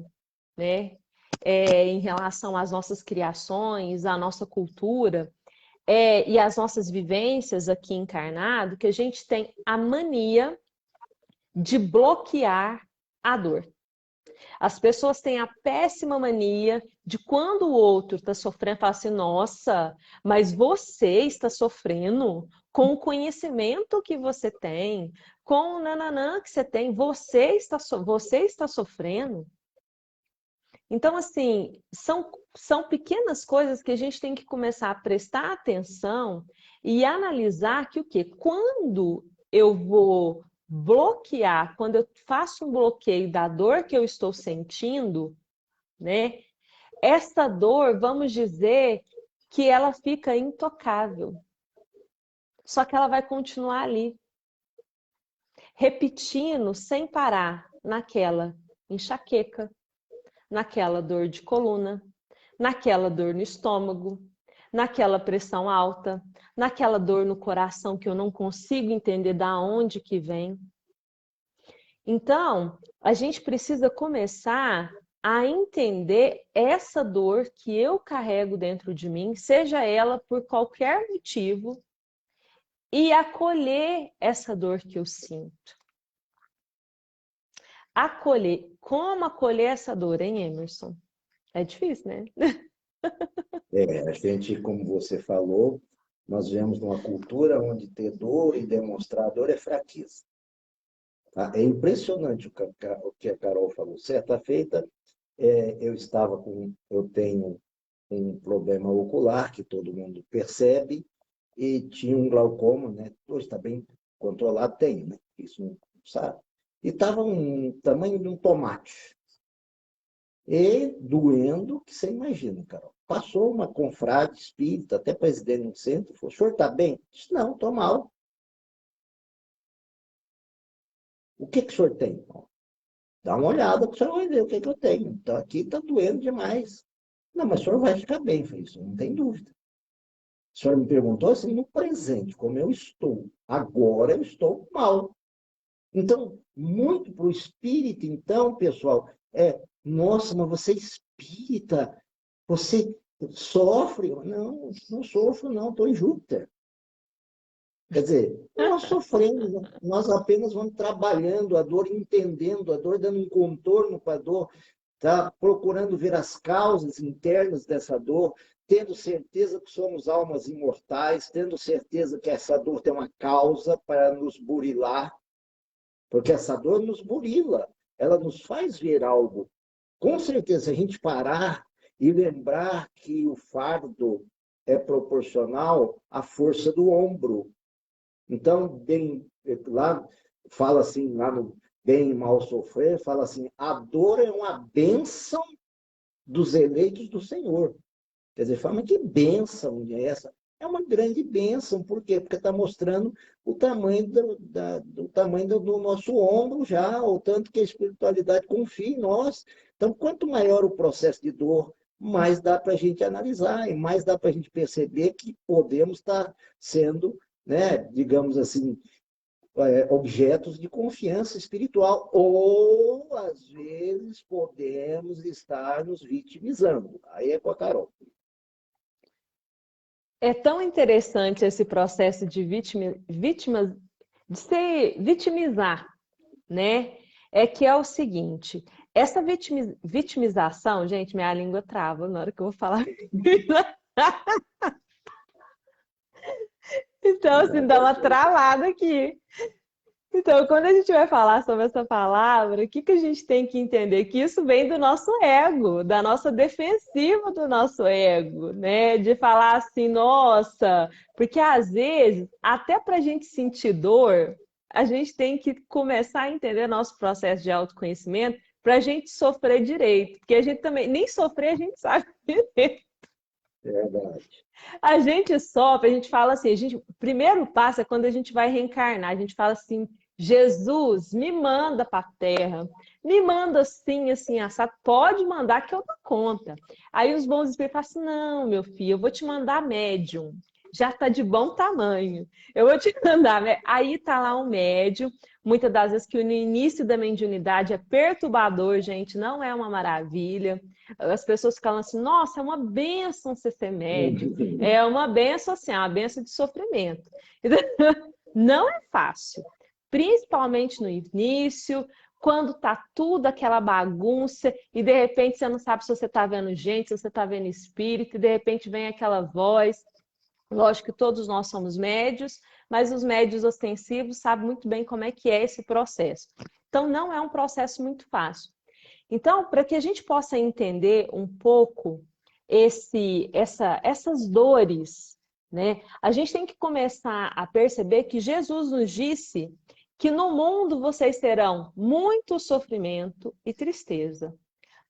né, em relação às nossas criações, à nossa cultura, e às nossas vivências aqui encarnado, que a gente tem a mania de bloquear a dor. As pessoas têm a péssima mania de quando o outro está sofrendo, falar assim, nossa, mas você está sofrendo? com o conhecimento que você tem, com o nananã que você tem, você está sofrendo. Então, assim, são pequenas coisas que a gente tem que começar a prestar atenção e analisar que o quê? Quando eu vou bloquear, quando eu faço um bloqueio da dor que eu estou sentindo, né? Essa dor, vamos dizer que ela fica intocável. Só que ela vai continuar ali, repetindo sem parar naquela enxaqueca, naquela dor de coluna, naquela dor no estômago, naquela pressão alta, naquela dor no coração que eu não consigo entender da onde que vem. Então, a gente precisa começar a entender essa dor que eu carrego dentro de mim, seja ela por qualquer motivo, e acolher essa dor que eu sinto. Acolher. Como acolher essa dor, hein, Emerson? É difícil, né? A gente, como você falou, nós vivemos numa cultura onde ter dor e demonstrar dor é fraqueza. Tá? É impressionante o que a Carol falou. Certa feita, eu tenho um problema ocular que todo mundo percebe e tinha um glaucoma, né? Hoje está bem controlado, tem, né? Isso não sabe. E estava um tamanho de um tomate. E doendo, que você imagina, Carol. Passou uma confrade espírita, até presidente do centro, falou: o senhor está bem? Disse: não, estou mal. O que o senhor tem? Dá uma olhada que o senhor vai ver o que eu tenho. Então, aqui está doendo demais. Não, mas o senhor vai ficar bem, falei: isso não tem dúvida. O senhor me perguntou assim, no presente, como eu estou. Agora eu estou mal. Então, muito para o espírito, então, pessoal, nossa, mas você é espírita, você sofre? Não, não sofro, não, estou em Júpiter. Quer dizer, nós sofremos, nós apenas vamos trabalhando a dor, entendendo a dor, dando um contorno para a dor, tá? Procurando ver as causas internas dessa dor, tendo certeza que somos almas imortais, tendo certeza que essa dor tem uma causa para nos burilar, porque essa dor nos burila, ela nos faz ver algo. Com certeza, se a gente parar e lembrar que o fardo é proporcional à força do ombro. Então, lá fala assim, lá no Bem e Mal Sofrer, fala assim: a dor é uma bênção dos eleitos do Senhor. Quer dizer, fala: mas que bênção é essa? É uma grande bênção. Por quê? Porque está mostrando o tamanho do nosso ombro já, o tanto que a espiritualidade confia em nós. Então, quanto maior o processo de dor, mais dá para a gente analisar e mais dá para a gente perceber que podemos estar sendo, né, digamos assim, objetos de confiança espiritual, ou às vezes podemos estar nos vitimizando. Aí é com a Carol. É tão interessante esse processo de de se vitimizar, né? É que é o seguinte, essa vitimização, gente, minha língua trava na hora que eu vou falar. Então, assim, dá uma travada aqui. Então, quando a gente vai falar sobre essa palavra, o que que a gente tem que entender? Que isso vem do nosso ego, da nossa defensiva do nosso ego, né? De falar assim, nossa, porque às vezes, até para a gente sentir dor, a gente tem que começar a entender nosso processo de autoconhecimento para a gente sofrer direito, porque a gente também, nem sofrer a gente sabe direito. É verdade. A gente sofre, a gente fala assim, o primeiro passo é quando a gente vai reencarnar, a gente fala assim: Jesus, me manda para a Terra, me manda assim, assim, assado, pode mandar que eu dou conta. Aí os bons espíritos falam assim: não, meu filho, eu vou te mandar médium, já está de bom tamanho, eu vou te mandar. Aí está lá um médium, muitas das vezes que no início da mediunidade é perturbador, gente, não é uma maravilha. As pessoas falam assim: nossa, é uma bênção você ser médium, é uma bênção assim, é uma bênção de sofrimento. Não é fácil, principalmente no início, quando tá tudo aquela bagunça e de repente você não sabe se você está vendo gente, se você está vendo espírito, e de repente vem aquela voz Lógico que todos nós somos médios, mas os médios ostensivos sabem muito bem como é que é esse processo. Então, não é um processo muito fácil. Então, para que a gente possa entender um pouco essas dores, né, a gente tem que começar a perceber que Jesus nos disse que no mundo vocês terão muito sofrimento e tristeza,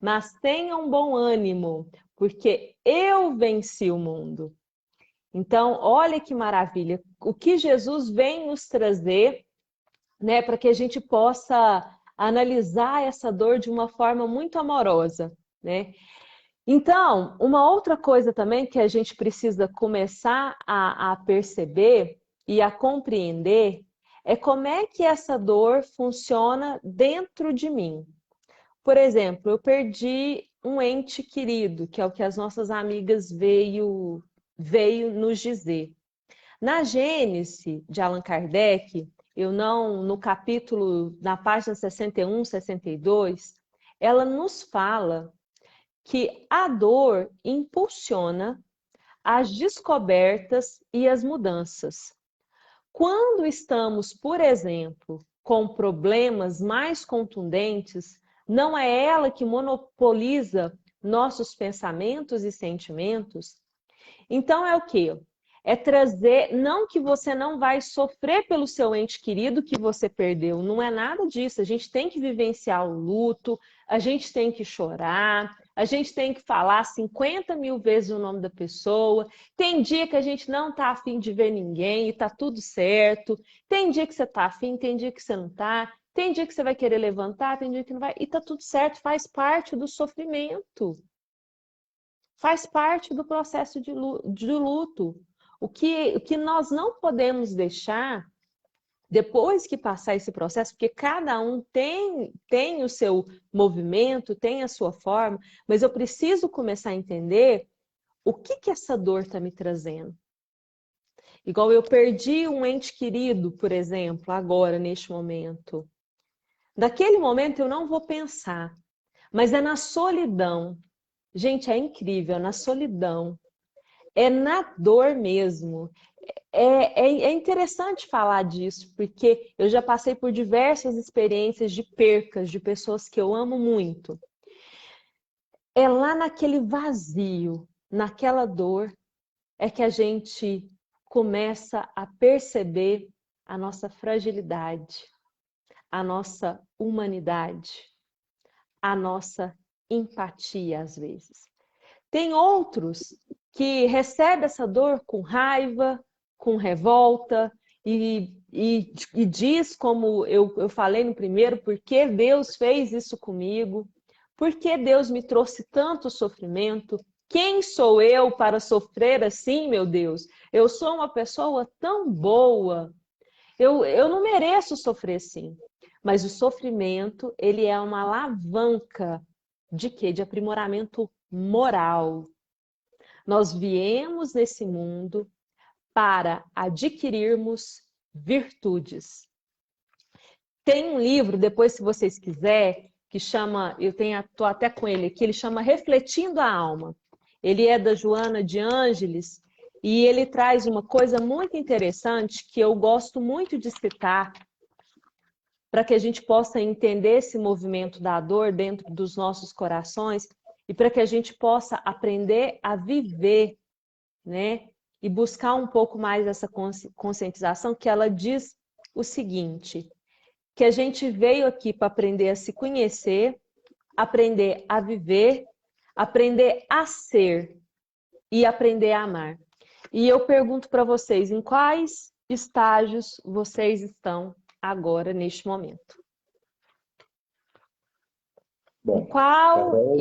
mas tenham bom ânimo, porque eu venci o mundo. Então, olha que maravilha, o que Jesus vem nos trazer, né, para que a gente possa analisar essa dor de uma forma muito amorosa, né? Então, uma outra coisa também que a gente precisa começar a perceber e a compreender é como é que essa dor funciona dentro de mim. Por exemplo, eu perdi um ente querido, que é o que as nossas amigas veio nos dizer. Na Gênese de Allan Kardec, no capítulo, na página 61, 62, ela nos fala que a dor impulsiona as descobertas e as mudanças. Quando estamos, por exemplo, com problemas mais contundentes, não é ela que monopoliza nossos pensamentos e sentimentos? Então é o quê? É trazer, não que você não vai sofrer pelo seu ente querido que você perdeu, não é nada disso. A gente tem que vivenciar o luto, a gente tem que chorar, a gente tem que falar 50 mil vezes o nome da pessoa. Tem dia que a gente não tá afim de ver ninguém e tá tudo certo. Tem dia que você tá afim, tem dia que você não tá. Tem dia que você vai querer levantar, tem dia que não vai. E tá tudo certo, faz parte do sofrimento. Faz parte do processo de luto. O que nós não podemos deixar, depois que passar esse processo, porque cada um tem o seu movimento, tem a sua forma, mas eu preciso começar a entender o que essa dor está me trazendo. Igual eu perdi um ente querido, por exemplo, agora, neste momento. Naquele momento eu não vou pensar, mas é na solidão. Gente, é incrível, na solidão. É na dor mesmo. É interessante falar disso, porque eu já passei por diversas experiências de percas de pessoas que eu amo muito. É lá naquele vazio, naquela dor, é que a gente começa a perceber a nossa fragilidade, a nossa humanidade, a nossa empatia, às vezes. Tem outros que recebem essa dor com raiva, com revolta, e diz, como eu falei no primeiro, por que Deus fez isso comigo? Por que Deus me trouxe tanto sofrimento? Quem sou eu para sofrer assim, meu Deus? Eu sou uma pessoa tão boa. Eu não mereço sofrer assim. Mas o sofrimento, ele é uma alavanca de quê? De aprimoramento moral. Nós viemos nesse mundo para adquirirmos virtudes. Tem um livro, depois se vocês quiserem, que chama, estou até com ele aqui, ele chama Refletindo a Alma. Ele é da Joana de Ângeles e ele traz uma coisa muito interessante que eu gosto muito de citar para que a gente possa entender esse movimento da dor dentro dos nossos corações e para que a gente possa aprender a viver, né? E buscar um pouco mais essa conscientização, que ela diz o seguinte, que a gente veio aqui para aprender a se conhecer, aprender a viver, aprender a ser e aprender a amar. E eu pergunto para vocês, em quais estágios vocês estão agora, neste momento? Bom, Em qual, Carol,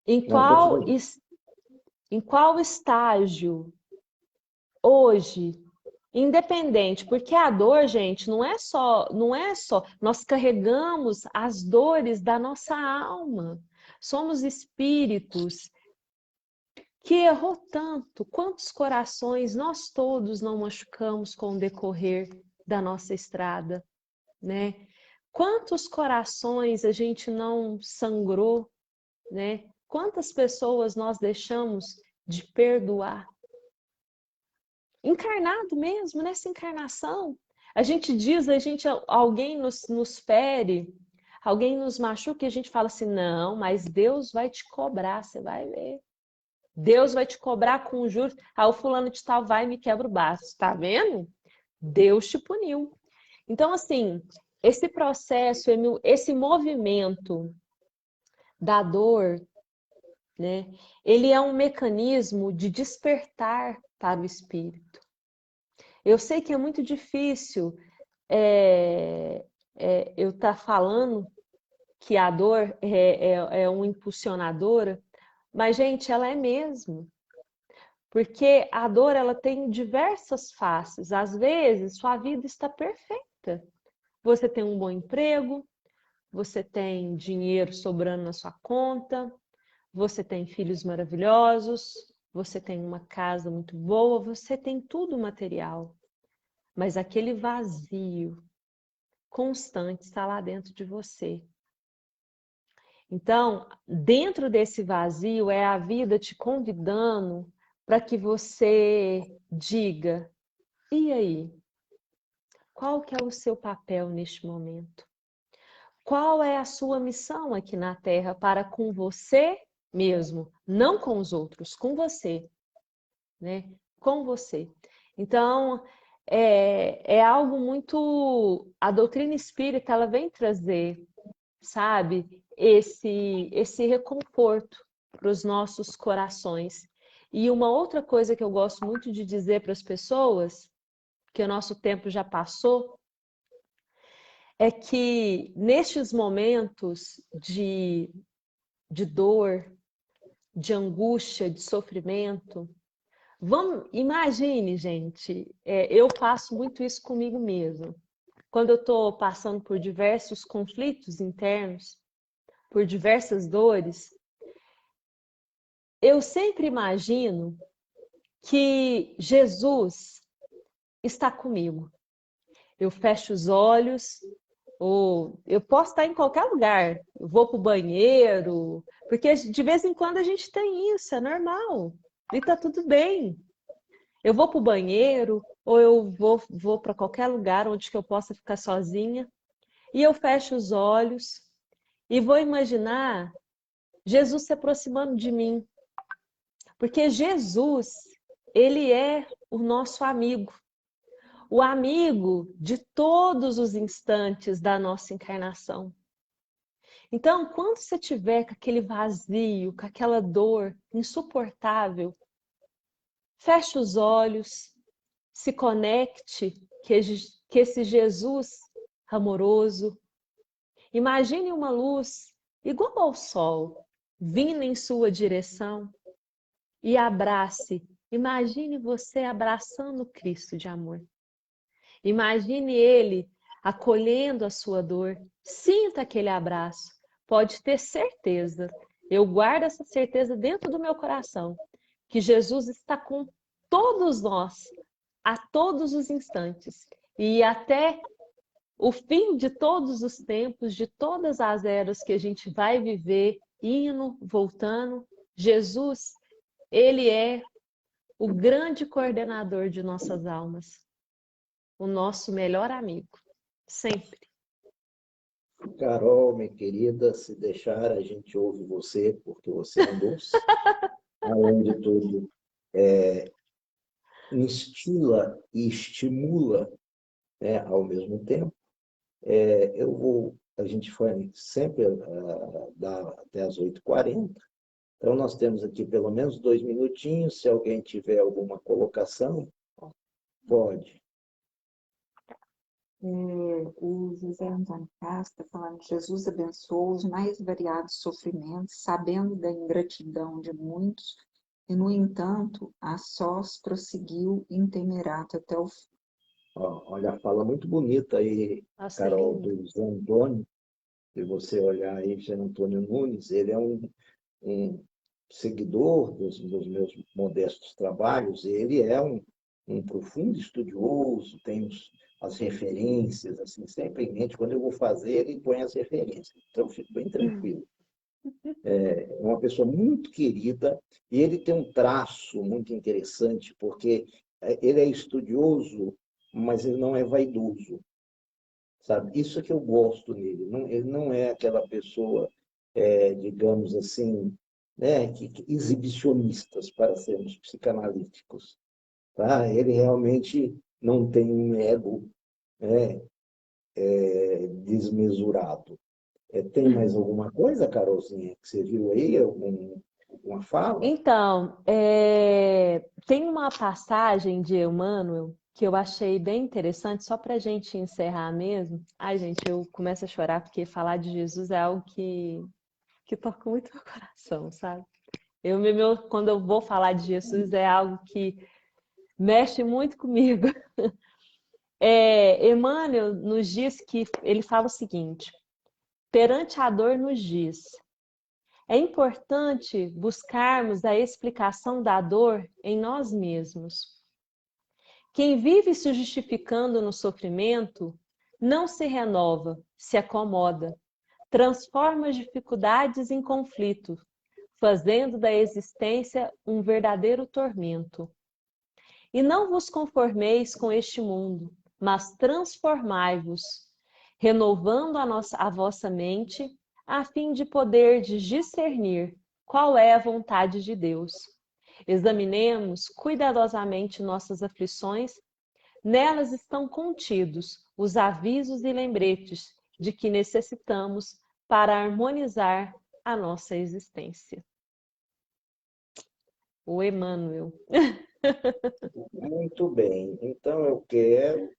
em não, qual, continue. em qual estágio hoje, independente, porque a dor, gente, não é só, nós carregamos as dores da nossa alma. Somos espíritos que errou tanto. Quantos corações nós todos não machucamos com o decorrer da nossa estrada, né? Quantos corações a gente não sangrou, né? Quantas pessoas nós deixamos de perdoar? encarnado mesmo, nessa encarnação. A gente diz, alguém nos fere, alguém nos machuca e a gente fala assim, não, mas Deus vai te cobrar, você vai ver. Deus vai te cobrar com juros. O fulano de tal vai e me quebra o baço, tá vendo? Deus te puniu. Então, assim, esse processo, esse movimento da dor, né? Ele é um mecanismo de despertar para o espírito. Eu sei que é muito difícil eu estar falando que a dor é uma impulsionadora, mas, gente, ela é mesmo. Porque a dor, ela tem diversas faces. Às vezes, sua vida está perfeita. Você tem um bom emprego, você tem dinheiro sobrando na sua conta, você tem filhos maravilhosos, você tem uma casa muito boa, você tem tudo material. Mas aquele vazio constante está lá dentro de você. Então, dentro desse vazio é a vida te convidando para que você diga: e aí? Qual que é o seu papel neste momento? Qual é a sua missão aqui na Terra para com você mesmo, não com os outros, com você, né? Com você. Então, é algo muito... A doutrina espírita, ela vem trazer, sabe, esse reconforto para os nossos corações. E uma outra coisa que eu gosto muito de dizer para as pessoas, que o nosso tempo já passou, é que nestes momentos de dor, de angústia, de sofrimento, imagine, gente, eu faço muito isso comigo mesma. Quando eu estou passando por diversos conflitos internos, por diversas dores, eu sempre imagino que Jesus está comigo. Eu fecho os olhos, ou eu posso estar em qualquer lugar, eu vou para o banheiro, porque de vez em quando a gente tem isso, é normal, e está tudo bem. Eu vou para o banheiro, ou eu vou para qualquer lugar onde que eu possa ficar sozinha, e eu fecho os olhos e vou imaginar Jesus se aproximando de mim, porque Jesus, ele é o nosso amigo. O amigo de todos os instantes da nossa encarnação. Então, quando você tiver com aquele vazio, com aquela dor insuportável, feche os olhos, se conecte que esse Jesus amoroso, imagine uma luz igual ao sol, vindo em sua direção e abrace. Imagine você abraçando Cristo de amor. Imagine Ele acolhendo a sua dor. Sinta aquele abraço. Pode ter certeza, eu guardo essa certeza dentro do meu coração, que Jesus está com todos nós, a todos os instantes. E até o fim de todos os tempos, de todas as eras que a gente vai viver, indo, voltando, Jesus, Ele é o grande coordenador de nossas almas. O nosso melhor amigo, sempre. Carol, minha querida, se deixar, a gente ouve você, porque você é um doce. Além de tudo, instila e estimula, né, ao mesmo tempo. A gente foi sempre até as 8h40. Então, nós temos aqui pelo menos 2 minutinhos. Se alguém tiver alguma colocação, pode. O José Antônio Castro está falando que Jesus abençoou os mais variados sofrimentos, sabendo da ingratidão de muitos, e, no entanto, a sós prosseguiu intemerato até o fim. Olha a fala muito bonita aí, Nossa, Carol, lindo. do Zé Antônio. Se você olhar aí, Zé Antônio Nunes, ele é um seguidor dos meus modestos trabalhos. Ele é um profundo estudioso, tem as referências, assim, sempre em mente. Quando eu vou fazer, ele põe as referências. Então, eu fico bem tranquilo. É uma pessoa muito querida, e ele tem um traço muito interessante, porque ele é estudioso, mas ele não é vaidoso, sabe? Isso é que eu gosto nele. Não, ele não é aquela pessoa, digamos assim, né, exibicionistas para sermos psicanalíticos, tá? Ele realmente não tem um ego, né, desmesurado. Tem mais alguma coisa, Carolzinha, que você viu aí? Alguma fala? Então, tem uma passagem de Emmanuel que eu achei bem interessante, só para a gente encerrar mesmo. Ai, gente, eu começo a chorar porque falar de Jesus é algo que toca muito meu coração, sabe? Quando eu vou falar de Jesus, é algo que mexe muito comigo. Emmanuel nos diz que ele fala o seguinte: perante a dor, nos diz. É importante buscarmos a explicação da dor em nós mesmos. Quem vive se justificando no sofrimento não se renova, se acomoda, transforma as dificuldades em conflito, fazendo da existência um verdadeiro tormento. E não vos conformeis com este mundo, mas transformai-vos, renovando a vossa mente, a fim de poderdes discernir qual é a vontade de Deus. Examinemos cuidadosamente nossas aflições, nelas estão contidos os avisos e lembretes de que necessitamos para harmonizar a nossa existência. O Emmanuel. Muito bem. Então, eu quero,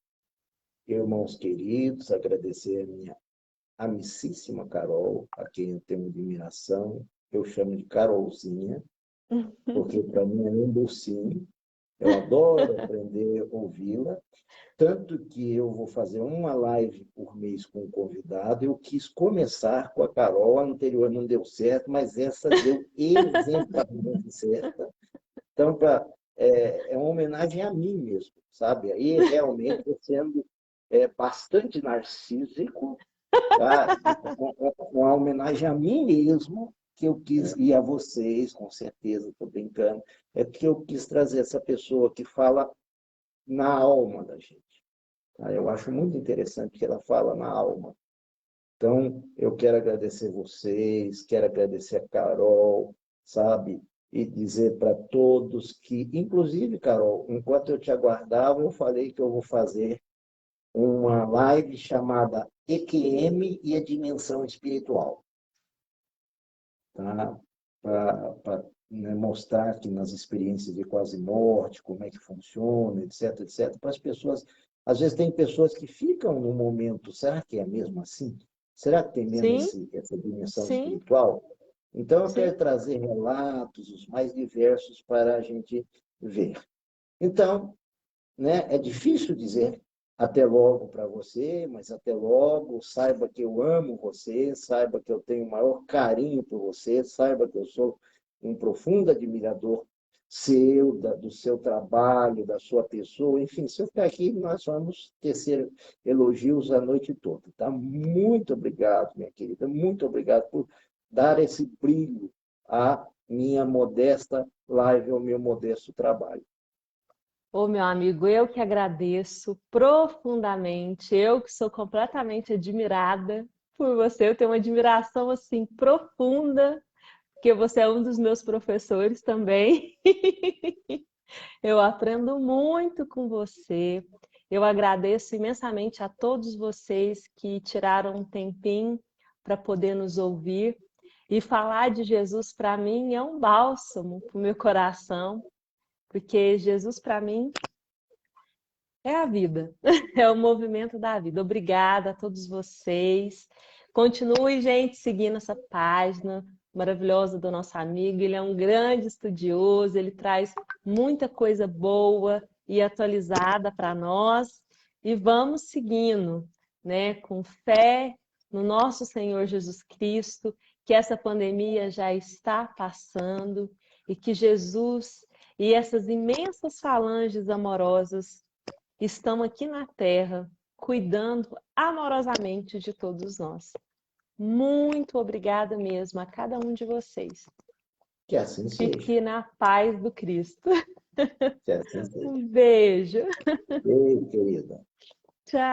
irmãos queridos, agradecer a minha amicíssima Carol, a quem eu tenho admiração. Eu chamo de Carolzinha, porque para mim é um docinho. Eu adoro aprender a ouvi-la. Tanto que eu vou fazer uma live por mês com um convidado. Eu quis começar com a Carol, a anterior não deu certo, mas essa deu exemplarmente certa. Então, é uma homenagem a mim mesmo, sabe? Aí realmente eu sendo bastante narcísico, tá? Uma homenagem a mim mesmo, que eu quis, e a vocês, com certeza, estou brincando, é que eu quis trazer essa pessoa que fala na alma da gente. Tá? Eu acho muito interessante que ela fala na alma. Então, eu quero agradecer vocês, quero agradecer a Carol, sabe? E dizer para todos que, inclusive, Carol, enquanto eu te aguardava, eu falei que eu vou fazer uma live chamada EQM e a Dimensão Espiritual, tá? Para mostrar que nas experiências de quase morte, como é que funciona, etc, etc, para as pessoas. Às vezes tem pessoas que ficam no momento, será que é mesmo assim? Será que tem mesmo Sim, essa dimensão sim, espiritual? Então, eu sim. quero trazer relatos os mais diversos para a gente ver. Então, né, é difícil dizer até logo para você, mas até logo, saiba que eu amo você, saiba que eu tenho o maior carinho por você, saiba que eu sou um profundo admirador seu, do seu trabalho, da sua pessoa, enfim, se eu ficar aqui, nós vamos tecer elogios a noite toda, tá? Muito obrigado, minha querida, muito obrigado por dar esse brilho à minha modesta live, ao meu modesto trabalho. Ô, meu amigo, eu que agradeço profundamente, eu que sou completamente admirada por você, eu tenho uma admiração assim profunda, porque você é um dos meus professores também. Eu aprendo muito com você. Eu agradeço imensamente a todos vocês que tiraram um tempinho para poder nos ouvir. E falar de Jesus para mim é um bálsamo para o meu coração, porque Jesus para mim é a vida, é o movimento da vida. Obrigada a todos vocês. Continue, gente, seguindo essa página maravilhosa do nosso amigo. Ele é um grande estudioso, ele traz muita coisa boa e atualizada para nós. E vamos seguindo, né, com fé no nosso Senhor Jesus Cristo, que essa pandemia já está passando e que Jesus e essas imensas falanges amorosas estão aqui na Terra, cuidando amorosamente de todos nós. Muito obrigada mesmo a cada um de vocês. Que assim seja. Fique na paz do Cristo. Que assim seja. Um beijo. Ei, querida. Tchau.